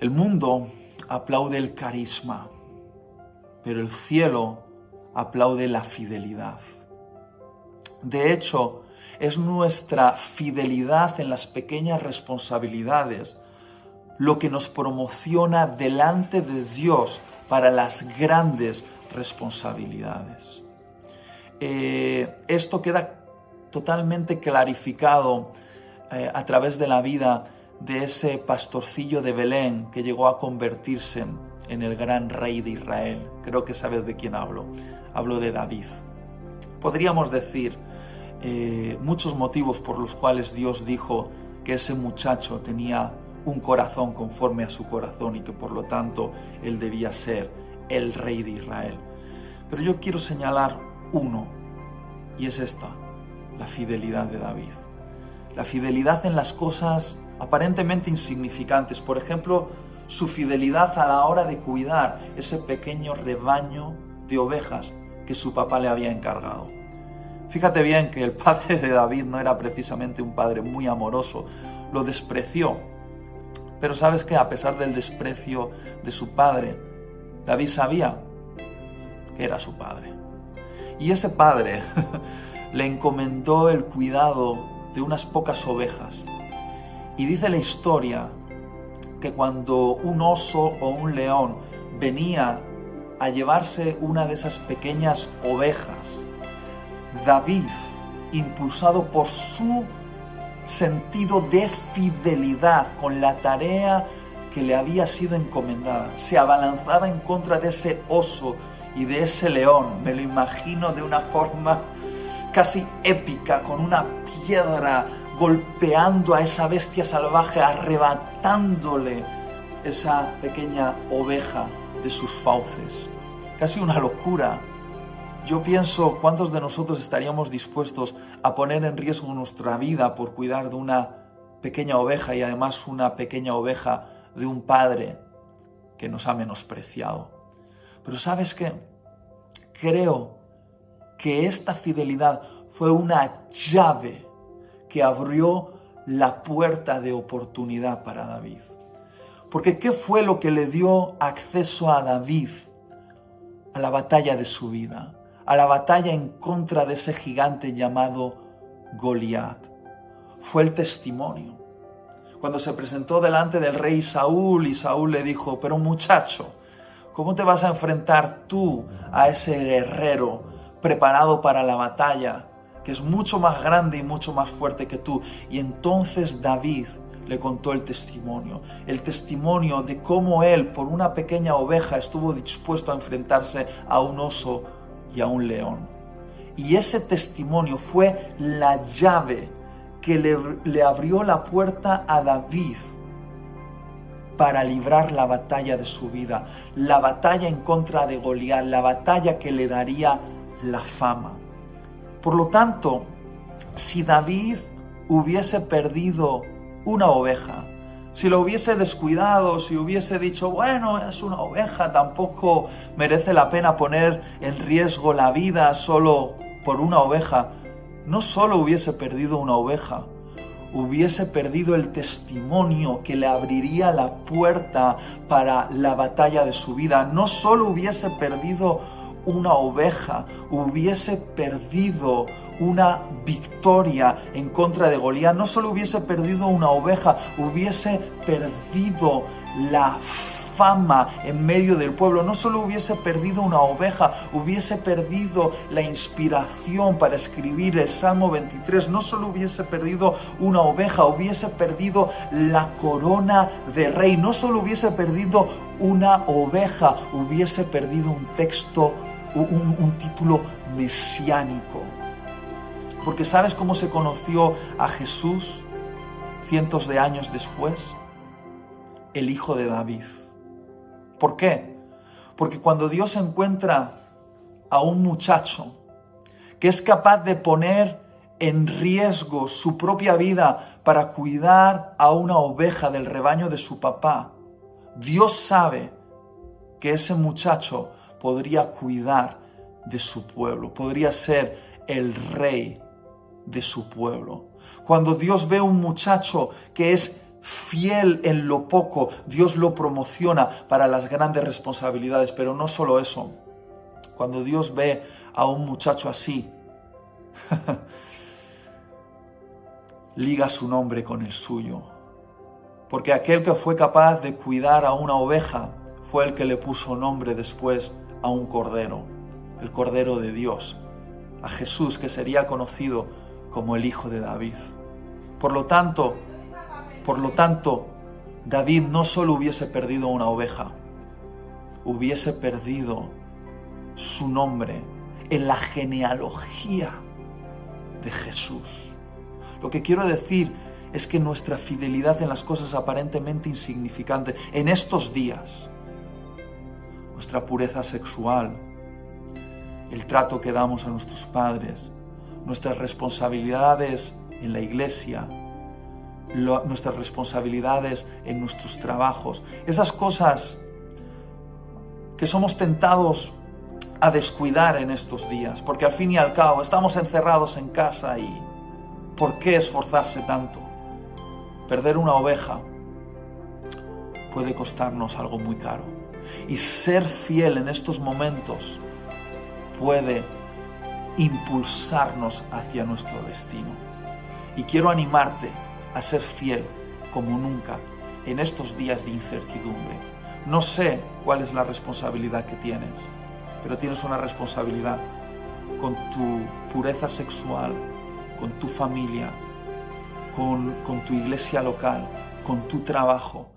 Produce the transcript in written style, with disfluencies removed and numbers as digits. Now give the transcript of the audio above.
El mundo aplaude el carisma, pero el cielo aplaude la fidelidad. De hecho, es nuestra fidelidad en las pequeñas responsabilidades lo que nos promociona delante de Dios para las grandes responsabilidades. Esto queda totalmente clarificado a través de la vida de ese pastorcillo de Belén que llegó a convertirse en el gran rey de Israel. Creo que sabes de quién hablo. Hablo de David. Podríamos decir muchos motivos por los cuales Dios dijo que ese muchacho tenía un corazón conforme a su corazón y que por lo tanto él debía ser el rey de Israel. Pero yo quiero señalar uno, y es esta: la fidelidad de David. La fidelidad en las cosas aparentemente insignificantes. Por ejemplo, su fidelidad a la hora de cuidar ese pequeño rebaño de ovejas que su papá le había encargado. Fíjate bien que el padre de David no era precisamente un padre muy amoroso, lo despreció. Pero sabes que a pesar del desprecio de su padre, David sabía que era su padre. Y ese padre le encomendó el cuidado de unas pocas ovejas. Y dice la historia que cuando un oso o un león venía a llevarse una de esas pequeñas ovejas, David, impulsado por su sentido de fidelidad con la tarea que le había sido encomendada, se abalanzaba en contra de ese oso y de ese león. Me lo imagino de una forma casi épica, con una piedra golpeando a esa bestia salvaje, arrebatándole esa pequeña oveja de sus fauces. Casi una locura. Yo pienso, ¿cuántos de nosotros estaríamos dispuestos a poner en riesgo nuestra vida por cuidar de una pequeña oveja, y además una pequeña oveja de un padre que nos ha menospreciado? Pero ¿sabes qué? Creo que esta fidelidad fue una llave que abrió la puerta de oportunidad para David. Porque ¿qué fue lo que le dio acceso a David a la batalla de su vida? A la batalla en contra de ese gigante llamado Goliat. Fue el testimonio. Cuando se presentó delante del rey Saúl, y Saúl le dijo: pero muchacho, ¿cómo te vas a enfrentar tú a ese guerrero preparado para la batalla, que es mucho más grande y mucho más fuerte que tú? Y entonces David le contó el testimonio de cómo él, por una pequeña oveja, estuvo dispuesto a enfrentarse a un oso y a un león. Y ese testimonio fue la llave que le abrió la puerta a David para librar la batalla de su vida, la batalla en contra de Goliat, la batalla que le daría la fama. Por lo tanto, si David hubiese perdido una oveja, si lo hubiese descuidado, si hubiese dicho: bueno, es una oveja, tampoco merece la pena poner en riesgo la vida solo por una oveja, no solo hubiese perdido una oveja, hubiese perdido el testimonio que le abriría la puerta para la batalla de su vida. No solo hubiese perdido una oveja, hubiese perdido una victoria en contra de Goliat. No solo hubiese perdido una oveja, hubiese perdido la fama en medio del pueblo. No solo hubiese perdido una oveja, hubiese perdido la inspiración para escribir el Salmo 23. No solo hubiese perdido una oveja, hubiese perdido la corona de rey. No solo hubiese perdido una oveja, hubiese perdido un texto, un título mesiánico. Porque ¿sabes cómo se conoció a Jesús cientos de años después? El hijo de David. ¿Por qué? Porque cuando Dios encuentra a un muchacho que es capaz de poner en riesgo su propia vida para cuidar a una oveja del rebaño de su papá, Dios sabe que ese muchacho podría cuidar de su pueblo, podría ser el rey de su pueblo. Cuando Dios ve un muchacho que es fiel en lo poco, Dios lo promociona para las grandes responsabilidades. Pero no solo eso, cuando Dios ve a un muchacho así, liga su nombre con el suyo. Porque aquel que fue capaz de cuidar a una oveja fue el que le puso nombre después a un cordero, el Cordero de Dios, a Jesús, que sería conocido como el Hijo de David. Por lo tanto, David no solo hubiese perdido una oveja, hubiese perdido su nombre en la genealogía de Jesús. Lo que quiero decir es que nuestra fidelidad en las cosas aparentemente insignificantes, en estos días, nuestra pureza sexual, el trato que damos a nuestros padres, nuestras responsabilidades en la iglesia, nuestras responsabilidades en nuestros trabajos, esas cosas que somos tentados a descuidar en estos días, porque al fin y al cabo estamos encerrados en casa y ¿por qué esforzarse tanto? Perder una oveja puede costarnos algo muy caro, y ser fiel en estos momentos puede impulsarnos hacia nuestro destino. Y quiero animarte a ser fiel como nunca en estos días de incertidumbre. No sé cuál es la responsabilidad que tienes, pero tienes una responsabilidad con tu pureza sexual, con tu familia, con tu iglesia local, con tu trabajo.